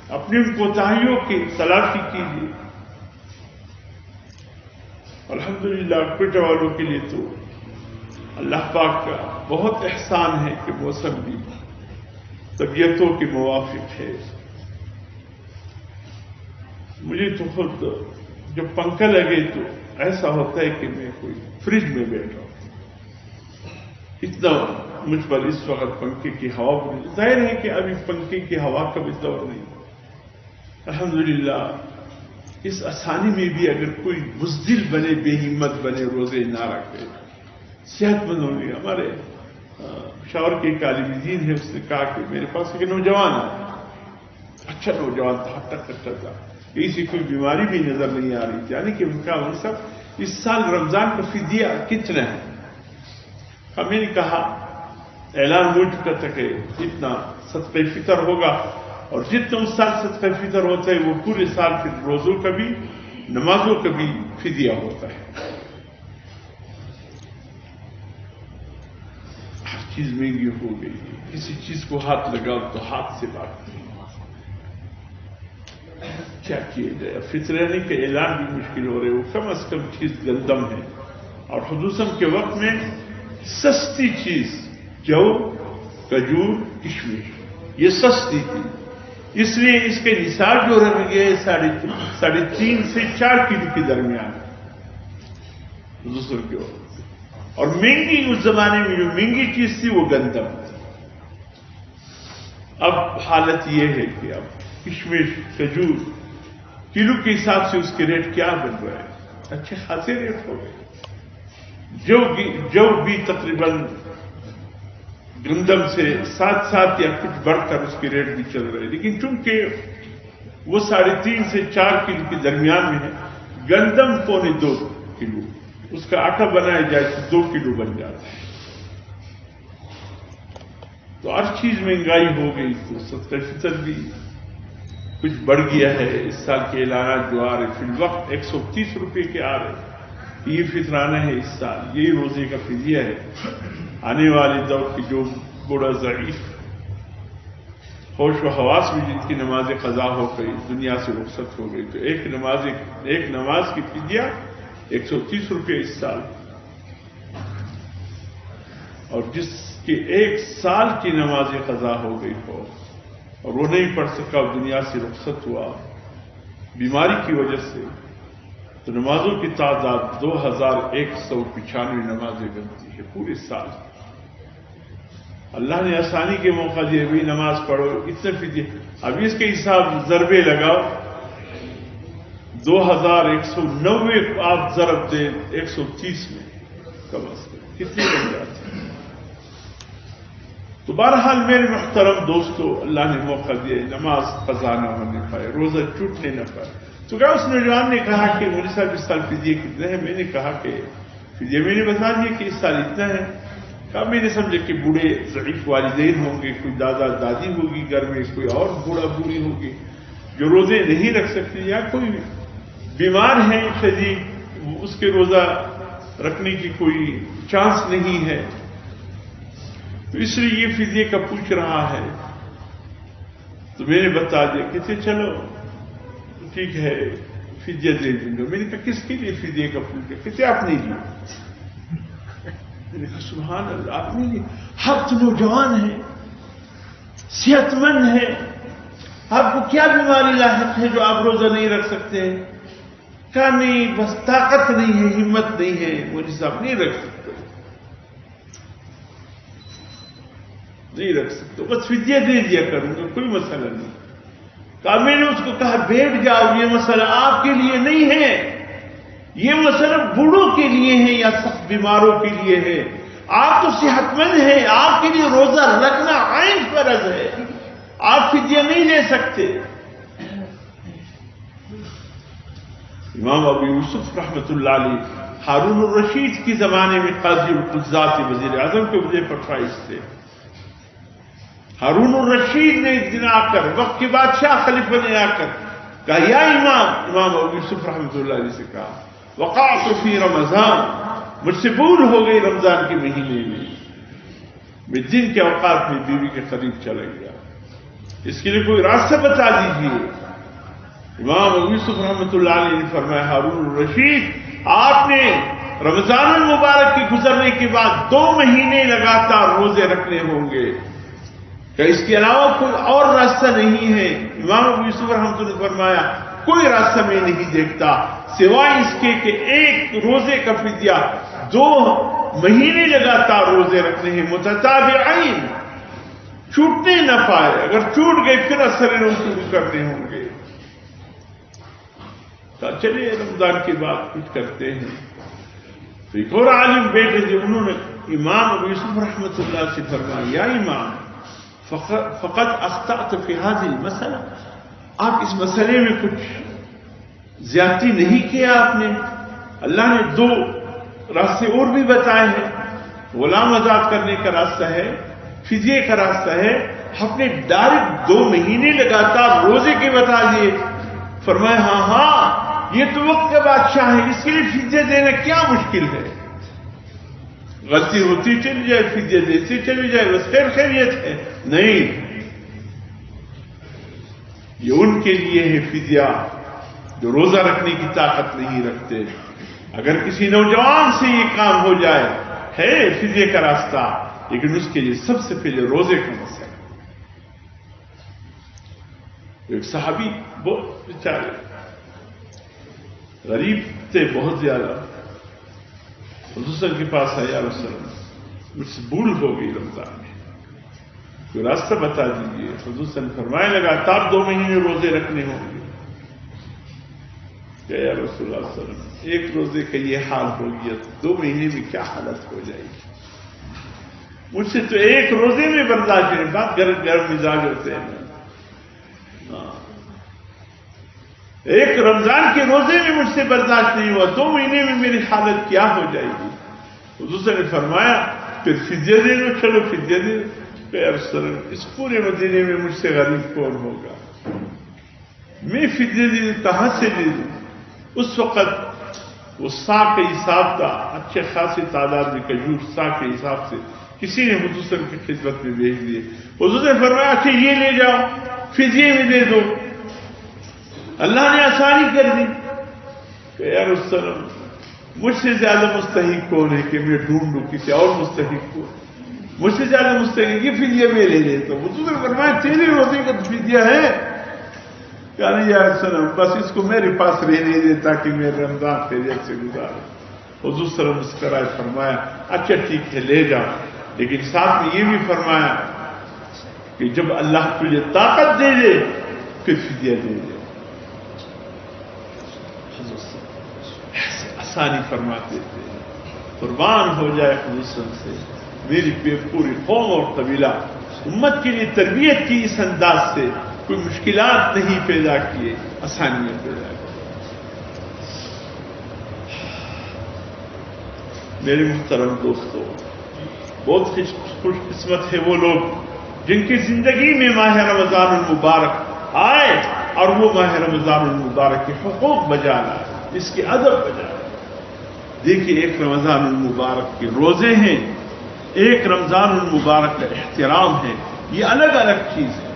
اپنی ان کوتاہیوں کی تلافی کیجیے. الحمدللہ کوئٹہ والوں کے لیے تو اللہ پاک کا بہت احسان ہے کہ موسم بھی طبیعتوں کے موافق ہے. مجھے تو خود جب پنکھا لگے تو ایسا ہوتا ہے کہ میں کوئی فریج میں بیٹھا ہوں. اتنا مجھ پر اس وقت پنکھے کی ہوا بھی ظاہر ہے کہ ابھی پنکھے کی ہوا کا بھی دور نہیں. الحمدللہ اس آسانی میں بھی اگر کوئی بزدل بنے، بے ہمت بنے، روزے نہ رکھے، صحت مند ہوں گے. ہمارے شاور کے ایک عالم دین ہے، اس نے کہا کہ میرے پاس ایک نوجوان ہے، اچھا نوجوان تھا، ہٹا کٹا تھا، کسی کوئی بیماری بھی نظر نہیں آ رہی تھی. یعنی کہ ان کا منصب اس سال رمضان کا فدیہ کتنا ہے؟ میں نے کہا اعلان ہو چکا تھا کہ اتنا صدقہ فطر ہوگا، اور جتنا اس سال صدقہ فطر ہوتا ہے وہ پورے سال پھر روزوں کا بھی نمازوں کا بھی فدیہ ہوتا ہے. ہر چیز مہنگی ہو گئی ہے، کسی چیز کو ہاتھ لگاؤ تو ہاتھ سے بات نہیں. کیا کیا جائے؟ فطرانے کا اعلان بھی مشکل ہو رہے. وہ کم از کم چیز گندم ہے، اور خصوصاً کے وقت میں سستی چیز جو کھجور کشمش یہ سستی تھی، اس لیے اس کے نصاب جو رکھ گیا ہے 3.5 سے 4 کلو کے درمیان دوسروں کے وقت. اور مہنگی اس زمانے میں جو مہنگی چیز تھی وہ گندم تھی. اب حالت یہ ہے کہ اب کشمش کھجور کلو کے حساب سے اس کے ریٹ کیا بن رہے ہیں؟ اچھے خاصے ریٹ ہو گئے. جو بھی تقریباً گندم سے 7 یا کچھ بڑھ کر اس کے ریٹ بھی چل رہے ہیں. لیکن چونکہ وہ 3.5 سے 4 کلو کے درمیان میں ہے، گندم 2.25 کلو، اس کا آٹا بنایا جائے تو 2 کلو بن جاتا ہے. تو ہر چیز مہنگائی ہو گئی، تو صدقہ فطر بھی کچھ بڑھ گیا ہے. اس سال کے اعلانات جو آ رہے فی الوقت 130 روپے کے آ رہے. یہ فطرانہ ہے اس سال، یہی روزے کا فدیہ ہے. آنے والے دور کی جو بوڑھا ضعیف ہوش و حواس میں جن کی نماز قضا ہو گئی، دنیا سے رخصت ہو گئی، تو ایک نماز کی فدیہ 130 روپے اس سال. اور جس کے 1 سال کی نماز قضا ہو گئی ہو اور وہ نہیں پڑھ سکا، دنیا سے رخصت ہوا بیماری کی وجہ سے، تو نمازوں کی تعداد 2195 نمازیں بنتی ہے پورے سال. اللہ نے آسانی کے موقع دیے، بھی نماز پڑھو، اتنے فدیے. اب اس کے حساب ضربے لگاؤ، 2190 کو آپ ضرب دیں 130 میں، کم از کم کتنی بن جاتی ہے؟ تو بہرحال میرے محترم دوستو، اللہ نے موقع دیا، نماز قضا نہ ہونے پائے، روزہ ٹوٹنے نہ پائے. تو کیا اس نوجوان نے کہا کہ مولوی صاحب اس سال فدیے کتنے ہیں؟ میں نے کہا کہ فدیے میں نے بتا دیا کہ اس سال اتنا ہے. کہا میں نے سمجھا کہ بوڑھے ضعیف والدین ہوں گے، کوئی دادا دادی ہوگی گھر میں، کوئی اور بوڑھا بوڑھی ہوگی جو روزے نہیں رکھ سکتی، یا کوئی بیمار ہے شدید، اس کے روزہ رکھنے کی کوئی چانس نہیں ہے، تو اس لیے یہ فدیے کا پوچھ رہا ہے. تو میں نے بتا دیا کہ چلو ٹھیک ہے فدیہ دے دیں گے. میں نے کہا کس کے لیے فدیے کا پوچھا؟ کہتے آپ نے لیا. میں نے کہا سبحان اللہ، آپ نے لیا؟ آپ تو نوجوان ہیں، صحت مند ہیں، آپ کو کیا بیماری لاحق ہے جو آپ روزہ نہیں رکھ سکتے ہیں؟ کہا نہیں، بس طاقت نہیں ہے، ہمت نہیں ہے، مولوی صاحب نہیں رکھ سکتے، نہیں رکھ سکتے، بس فدیہ دے دیا کروں گا، کوئی مسئلہ نہیں. کہا میں نے اس کو کہا بیٹھ جاؤ، یہ مسئلہ آپ کے لیے نہیں ہے، یہ مسئلہ بوڑھوں کے لیے ہے یا سخت بیماروں کے لیے ہے. آپ تو صحت مند ہیں، آپ کے لیے روزہ رکھنا عین فرض ہے، آپ فدیہ نہیں لے سکتے. امام ابو یوسف رحمۃ اللہ علیہ ہارون الرشید کے زمانے میں قاضی القضات وزیر اعظم کے عہدے پر فائز تھے. ہارون الرشید نے ایک دن آ کر، وقت کے بادشاہ خلیفہ نے آ کر کہا یا امام ابو یوسف رحمۃ اللہ علیہ سے کہا وقعت فی رمضان، مجھ سے بھول ہو گئی رمضان کے مہینے میں دن کے اوقات میں بیوی کے قریب چلا گیا. اس کے لیے کوئی راستہ بتا دیجیے. امام ابو یوسف رحمۃ اللہ علیہ نے فرمایا ہارون الرشید آپ نے رمضان المبارک کے گزرنے کے بعد 2 مہینے لگاتار روزے رکھنے ہوں گے کہ اس کے علاوہ کوئی اور راستہ نہیں ہے. امام ابو یوسف رحمۃ اللہ نے فرمایا کوئی راستہ میں نہیں دیکھتا سوائے اس کے کہ ایک روزے کا فدیہ 2 مہینے لگاتار روزے رکھنے ہیں متتابعین، چھوٹنے نہ پائے، اگر چھوٹ گئے پھر اثر روز شروع کرنے ہوں گے. تو چلیے رمضان کے بعد کچھ کرتے ہیں. تو ایک اور عالم بیٹے جو انہوں نے امام ابو یوسف رحمۃ اللہ سے فرمایا یا امام فقط اخطأت فی هذه المسئلہ، آپ اس مسئلے میں کچھ زیادتی نہیں کیا آپ نے. اللہ نے 2 راستے اور بھی بتائے ہیں، غلام آزاد کرنے کا راستہ ہے، فدیے کا راستہ ہے. آپ نے ڈائریکٹ 2 مہینے لگاتار روزے کے بتا دیے. فرمایا ہاں یہ تو وقت کا بادشاہ ہے، اس کے لیے فدیہ دینا کیا مشکل ہے، غلطی ہوتی چلی جائے فدیہ دیتی چلی جائے بس خیریت ہے. نہیں، یہ ان کے لیے ہے فدیہ جو روزہ رکھنے کی طاقت نہیں رکھتے. اگر کسی نوجوان سے یہ کام ہو جائے ہے فدیے کا راستہ، لیکن اس کے لیے سب سے پہلے روزے کا مسئلہ. ایک صحابی بہت بیچارے غریب تھے بہت زیادہ، حضور کے پاس آیا رسول مجھ سے بھول ہو گئی رمضان میں، کوئی راستہ بتا دیجیے. حضور نے فرمایا لگاتار 2 مہینے روزے رکھنے ہوں گے. کہ یا رسول اللہ صلی اللہ علیہ وسلم ایک روزے کا یہ حال ہو گیا تو 2 مہینے میں کیا حالت ہو جائے گی. مجھ سے تو ایک روزے میں برداشت نہیں، بات گرم مزاج ہوتے ہیں. ایک رمضان کے روزے میں مجھ سے برداشت نہیں ہوا، 2 مہینے میں میری حالت کیا ہو جائے گی. حضور نے فرمایا پھر فدیہ دے دو. چلو فدیہ دے دو. یا رسول اللہ اس پورے مدینے میں مجھ سے غریب کون ہوگا، میں فدیہ دے دوں کہاں سے دے دوں. اس وقت وہ سا کا حساب تھا، اچھے خاصی تعداد میں کھجور سا کے حساب سے کسی نے حضور کی خدمت میں بھیج دیے. حضور نے فرمایا اچھا یہ لے جاؤ فدیے میں دے دو. اللہ نے آسانی کر دی کہ یا رسول اللہ مجھ سے زیادہ مستحق کون ہے کہ میں ڈھونڈوں کسی اور مستحق کو. مجھ سے زیادہ مستحق یہ فدیہ میں لے لیتا ہوں. حضور نے فرمایا تیرے روزے کا فدیہ ہے. کہا نہیں یا رسول اللہ بس اس کو میرے پاس رہنے دے تاکہ میں رمضان خیریت سے گزاروں. حضور صلی اللہ علیہ وسلم مسکرائے فرمایا اچھا ٹھیک ہے لے جاؤ، لیکن ساتھ میں یہ بھی فرمایا کہ جب اللہ تجھے طاقت دے دے پھر فدیہ دے دے. آسانی فرماتے تھے. قربان ہو جائے حضور سے میری پوری قوم اور قبیلہ امت کے لیے تربیت کی اس انداز سے کوئی مشکلات نہیں پیدا کیے، آسانیاں پیدا کی. میرے محترم دوستو، بہت خوش قسمت ہے وہ لوگ جن کی زندگی میں ماہ رمضان المبارک آئے اور وہ ماہ رمضان المبارک کے حقوق بجا لائے، اس کے ادب بجا لائے. دیکھیے ایک رمضان المبارک کے روزے ہیں، ایک رمضان المبارک کا احترام ہے، یہ الگ الگ چیز ہے.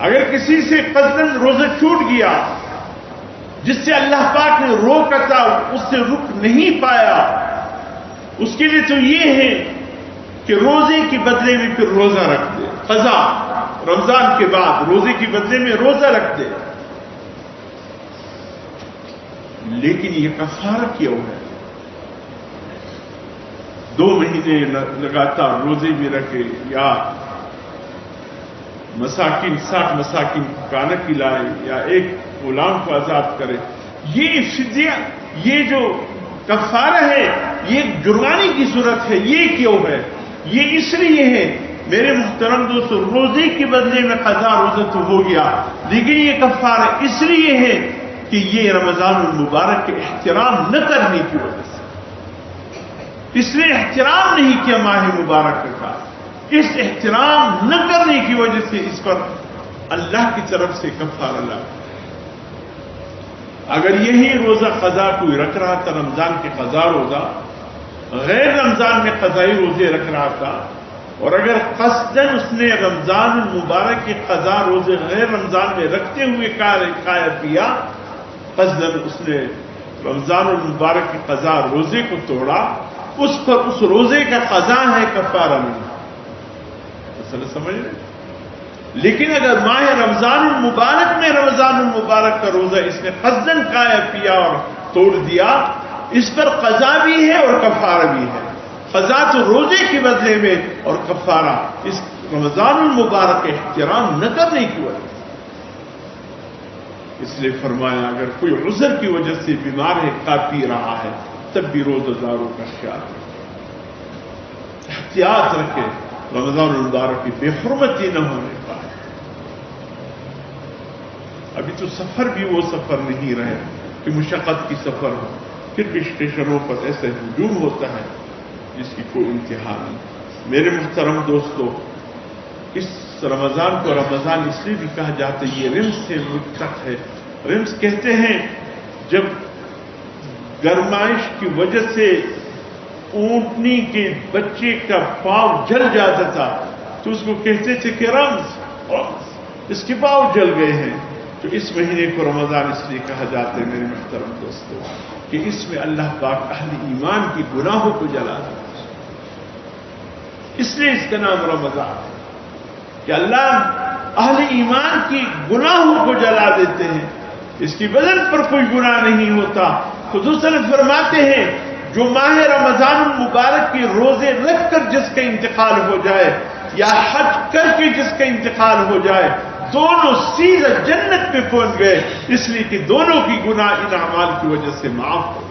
اگر کسی سے قصداً روزہ چھوٹ گیا جس سے اللہ پاک نے روکا تھا اس سے رک نہیں پایا، اس کے لیے تو یہ ہے کہ روزے کے بدلے میں پھر روزہ رکھ دے. قضا رمضان کے بعد روزے کے بدلے میں روزہ رکھ دے. لیکن یہ کفارہ کیا ہوا ہے؟ 2 مہینے لگاتار روزے بھی رکھے یا مساکین 60 مساکین کھانا کھلائے یا ایک غلام کو آزاد کرے. یہ فدیہ، یہ جو کفارہ ہے یہ جرمانے کی صورت ہے. یہ کیوں ہے؟ یہ اس لیے ہے میرے محترم دوستو، روزے کے بدلے میں قضا روزہ تو ہو گیا، لیکن یہ کفارہ اس لیے ہے کہ یہ رمضان المبارک کے احترام نہ کرنے کی وجہ سے، اس نے احترام نہیں کیا ماہ مبارک کا. اس احترام نہ کرنے کی وجہ سے اس پر اللہ کی طرف سے کفارہ لگا. اگر یہی روزہ قضا کوئی رکھ رہا تھا، رمضان کے قضا روزہ، غیر رمضان میں قضائی روزے رکھ رہا تھا، اور اگر قصدن اس نے رمضان المبارک کی قضا روزے غیر رمضان میں رکھتے ہوئے کھایا پیا، قصدن اس نے رمضان المبارک کی قضا روزے کو توڑا، اس پر اس روزے کا قضا ہے، کفارہ نہیں. مسئلہ سمجھ رہے؟ لیکن اگر ماہ رمضان المبارک میں رمضان المبارک کا روزہ اس نے قصدن کھایا پیا اور توڑ دیا، اس پر قضا بھی ہے اور کفارہ بھی ہے. قضا تو روزے کے بدلے میں اور کفارہ اس رمضان المبارک کا احترام نہ کرنے کی وجہ سے. اس لیے فرمایا اگر کوئی عذر کی وجہ سے بیمار ہے، کھا پی رہا ہے، تب بھی روزہ داروں کا خیال رکھے، احتیاط رکھے، رمضان المبارک کی بے حرمتی نہ ہونے پائے. ابھی تو سفر بھی وہ سفر نہیں رہے کہ مشقت کی سفر ہو، پھر بھی اسٹیشنوں پر ایسا ہجوم ہوتا ہے جس کی کوئی انتہا نہیں. میرے محترم دوستو، اس رمضان کو رمضان اس لیے بھی کہا جاتا ہے، یہ رمز سے متفق ہے. رمز کہتے ہیں جب گرمائش کی وجہ سے اونٹنی کے بچے کا پاؤں جل جاتا تھا تو اس کو کہتے تھے کہ رمز، اس کے پاؤں جل گئے ہیں. تو اس مہینے کو رمضان اس لیے کہا جاتا ہے میرے محترم دوستو کہ اس میں اللہ پاک اہل ایمان کی گناہوں کو جلا دیتا ہے. اس لیے اس کا نام رمضان ہے کہ اللہ اہل ایمان کی گناہوں کو جلا دیتے ہیں. اس کی بدن پر کوئی گناہ نہیں ہوتا. حضور صلی اللہ علیہ وسلم فرماتے ہیں جو ماہ رمضان المبارک کے روزے رکھ کر جس کا انتقال ہو جائے یا حج کر کے جس کا انتقال ہو جائے، دونوں سیدھا جنت میں پہنچ گئے، اس لیے کہ دونوں کی گناہ ان اعمال کی وجہ سے معاف ہو.